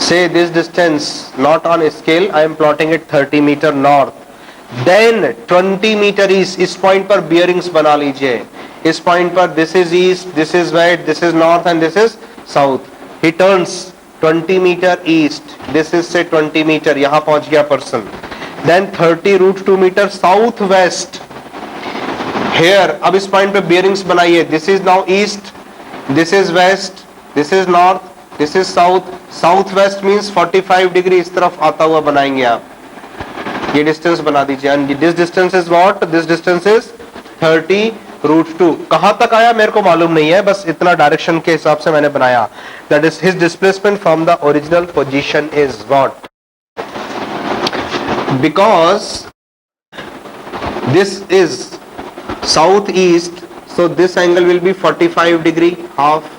Say this distance, not on scale, I am plotting it 30 meter north. Then 20 meter east. इस point पर bearings बना लीजिए. इस point पर this is east, this is west, this is north and this is south. He turns 20 meter east. This is say 20 meter. यहाँ पहुंच गया person. Then 30 root 2 meter south west. Here अब इस पॉइंट पे bearings बनाइए. This is now east, this is west, this is north, this is south. South west means 45 degree इस तरफ आता हुआ बनाएंगे आप. ये डिस्टेंस बना दीजिए. And this distance is what? This distance is 30 root 2. कहां तक आया मेरे को मालूम नहीं है, बस इतना डायरेक्शन के हिसाब से मैंने बनाया. That is his displacement from the original position is what? Because this is southeast, so this angle will be 45 degree half.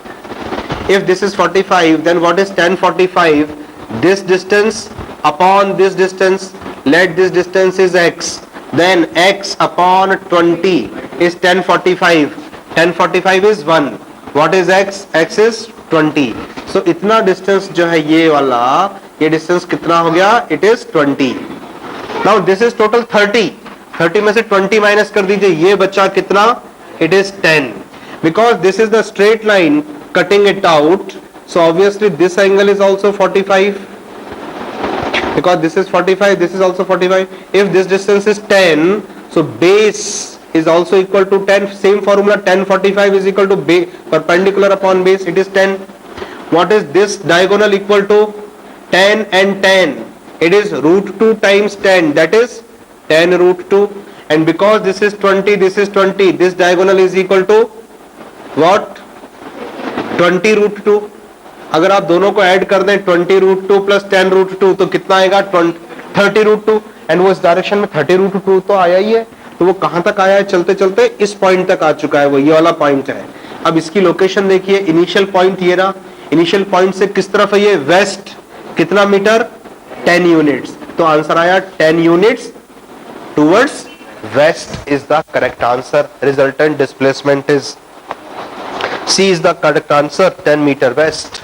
If this is 45, then what is tan 45? This distance upon this distance, let this distance is x, then x upon 20 is tan 45. Tan 45 is 1. What is x? X is 20. So इतना distance जो है ये वाला, ये distance कितना हो गया? It is 20. Now this is total 30. 30 में से 20 माइनस कर दीजिए, ये बच्चा कितना? It is 10. Because this is the straight line cutting it out, so obviously this angle is also 45. Because this is 45, this is also 45. If this distance is 10, so base is also equal to 10. Same formula, tan 45 is equal to base, perpendicular upon base, it is 10. What is this diagonal equal to? 10 and 10. It is root 2 times 10, that is 10 root 2. And because this is 20, this is 20, this diagonal is equal to what? 20 root 2. अगर आप दोनों को add कर दें 20 root 2 plus 10 root 2 तो कितना आएगा? 30 root 2. And वो इस डायरेक्शन में 30 root 2 तो आया ही है. तो वो कहां तक आया है? चलते चलते इस पॉइंट तक आ चुका है, वो ये वाला पॉइंट है. अब इसकी लोकेशन देखिए, इनिशियल पॉइंट ये रहा. इनिशियल पॉइंट से किस तरफ है ये? वेस्ट. कितना मीटर? 10 यूनिट्स. तो आंसर आया 10 units towards west is the correct answer. Resultant displacement is C is the correct answer, 10 meter west.